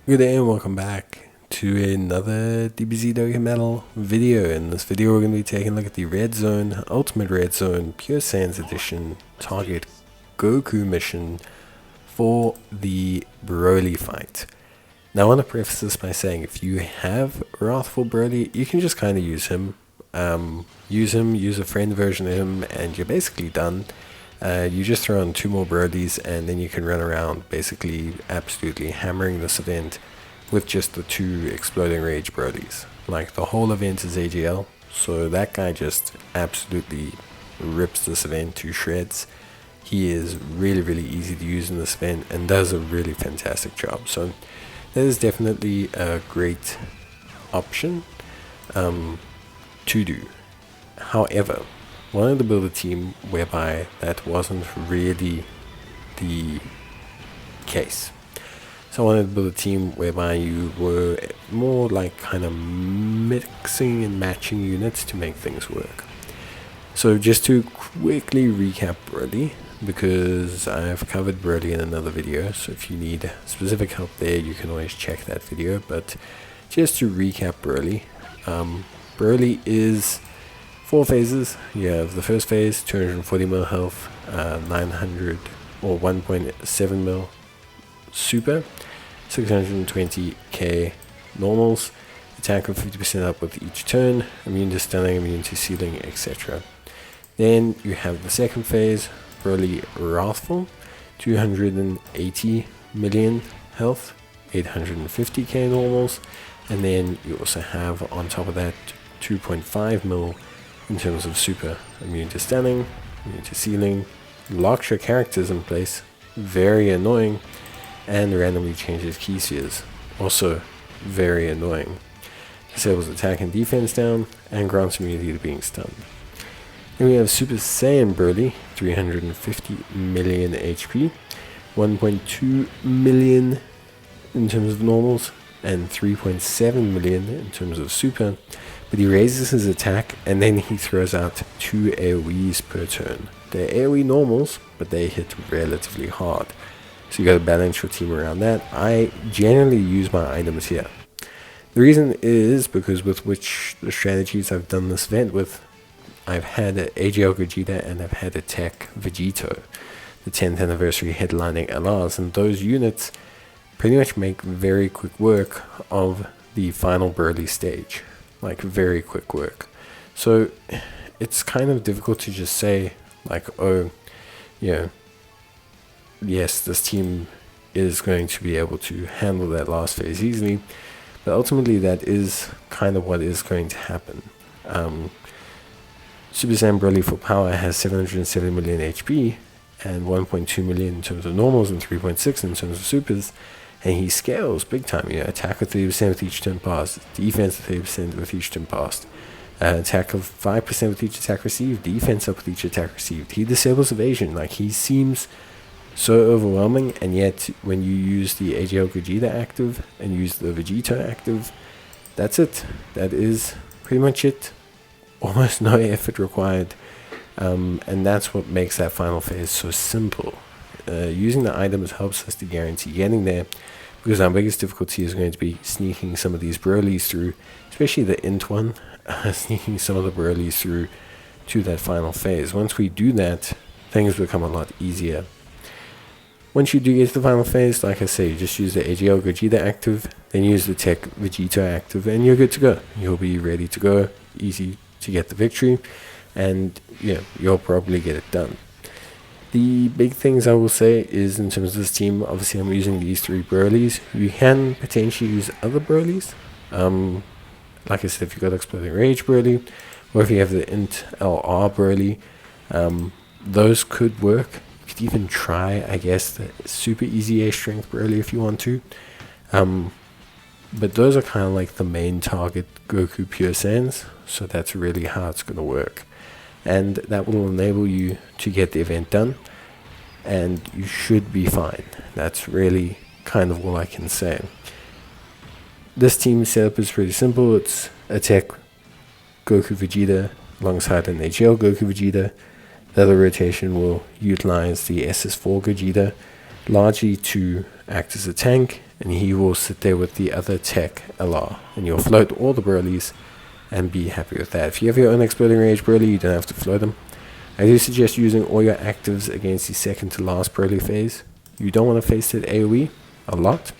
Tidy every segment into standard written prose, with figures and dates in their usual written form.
Good day and welcome back to another DBZ Dokkan Metal video. In this video we're going to be taking a look at the Red Zone, Ultimate Red Zone, Pure Saiyans Edition, Target Goku mission for the Broly fight. Now I want to preface this by saying if you have Wrathful Broly, you can just kind of use him. Use a friend version of him and you're basically done. You just throw on 2 more Brolys and then you can run around basically absolutely hammering this event with just the 2 Exploding Rage Brolys. Like the whole event is AGL, so that guy just absolutely rips this event to shreds. He is really easy to use in this event and does a really fantastic job. So that is definitely a great option to do. However, wanted to build a team whereby that wasn't really the case. So I wanted to build a team whereby you were more like kind of mixing and matching units to make things work. So just to quickly recap Broly, because I've covered Broly in another video, so if you need specific help there you can always check that video, but just to recap Broly, Broly is 4 phases. You have the first phase, 240 mil health, 900 or 1.7 mil super, 620k normals, attack of 50% up with each turn, immune to stunning, immune to sealing, etc. Then you have the second phase, Broly Wrathful, 280 million health, 850k normals, and then you also have on top of that 2.5 mil in terms of super, immune to stunning, immune to sealing, locks your characters in place, very annoying, and randomly changes key spheres, also very annoying. Disables attack and defense down, and grants immunity to being stunned. Then we have Super Saiyan Broly, 350 million HP, 1.2 million in terms of normals, and 3.7 million in terms of super, but he raises his attack and then he throws out 2 AoEs per turn. They're AoE normals, but they hit relatively hard. So you gotta balance your team around that. I generally use my items here. The reason is because with which the strategies I've done this event with, I've had AGL Gogeta and I've had a Tech Vegito, the 10th anniversary headlining LRs, and those units pretty much make very quick work of the final Broly stage. Like very quick work. So it's kind of difficult to just say like, oh, yeah, yes, this team is going to be able to handle that last phase easily, but ultimately that is kind of what is going to happen. Super Saiyan Broly for power has 770 million HP and 1.2 million in terms of normals and 3.6 in terms of supers. And he scales big time, attack of 30% with each turn passed, defense of 30% with each turn passed, attack of 5% with each attack received, defense up with each attack received. He disables evasion, like he seems so overwhelming, and yet when you use the AGL Gogeta active and use the Vegito active, that's it. That is pretty much it. Almost no effort required, and that's what makes that final phase so simple. Using the items helps us to guarantee getting there, because our biggest difficulty is going to be sneaking some of these Brolys through, especially the int one, sneaking some of the Brolys through to that final phase. Once we do that, things become a lot easier. Once you do get to the final phase, like I say, just use the AGL Gogeta active, then use the Tech Vegito active, and you're good to go. You'll be ready to go, easy to get the victory, and yeah, you'll probably get it done. The big things I will say is in terms of this team, obviously I'm using these 3 Brolys. You can potentially use other Brolys. Like I said, if you've got Exploding Rage Broly, or if you have the int LR Broly, those could work. You could even try, I guess, the super easy A strength Broly if you want to. But those are kind of like the main target Goku Pure Saiyans, so that's really how it's going to work. And that will enable you to get the event done, and you should be fine. That's really kind of all I can say. This team setup is pretty simple. It's attack Goku Vegeta alongside an HL Goku Vegeta. The other rotation will utilize the SS4 Gogeta largely to act as a tank and he will sit there with the other tech LR, and you'll float all the Broly's and be happy with that. If you have your own Exploding Rage Broly, you don't have to float them. I do suggest using all your actives against the second to last Broly phase. You don't want to face that AoE a lot.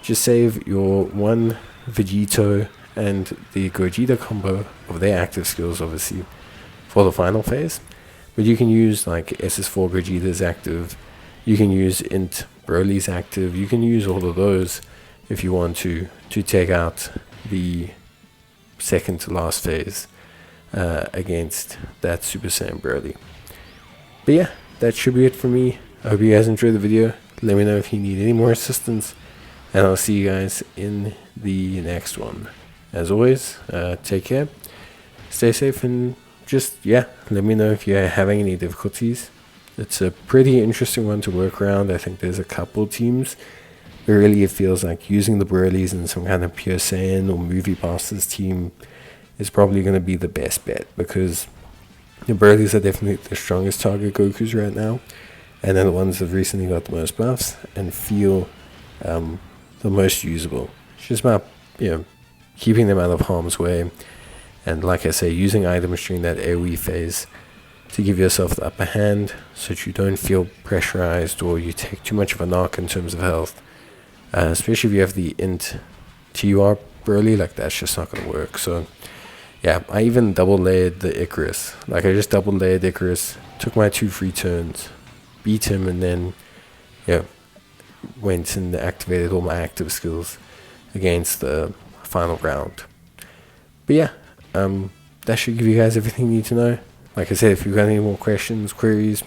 Just save your one Vegito and the Gogeta combo of their active skills, obviously, for the final phase. But you can use like SS4 Gogeta's active, you can use Int Broly's active, you can use all of those if you want to take out the second to last phase against that Super Saiyan Broly. But yeah, that should be it for me. I hope you guys enjoyed the video. Let me know if you need any more assistance, and I'll see you guys in the next one. As always, take care, stay safe, and just, yeah, let me know if you're having any difficulties. It's a pretty interesting one to work around. I think there's a couple teams where really it feels like using the Broly's in some kind of Pure Saiyan or Movie Bosses team is probably going to be the best bet, because the Broly's are definitely the strongest target Gokus right now, and they're the ones that have recently got the most buffs and feel the most usable. It's just about, keeping them out of harm's way, and like I say, using items during that AoE phase to give yourself the upper hand so that you don't feel pressurized or you take too much of a knock in terms of health. Especially if you have the Int TUR Broly, like that's just not going to work. So yeah, I even double layered the Icarus. Like I just double layered Icarus, took my 2 free turns, beat him, and then went and activated all my active skills against the final round. But yeah, that should give you guys everything you need to know. Like I said, if you've got any more questions, queries,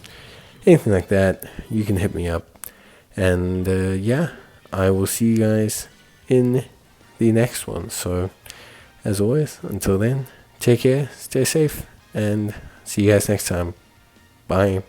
anything like that, you can hit me up. And yeah, I will see you guys in the next one. So as always, until then, take care, stay safe, and see you guys next time. Bye.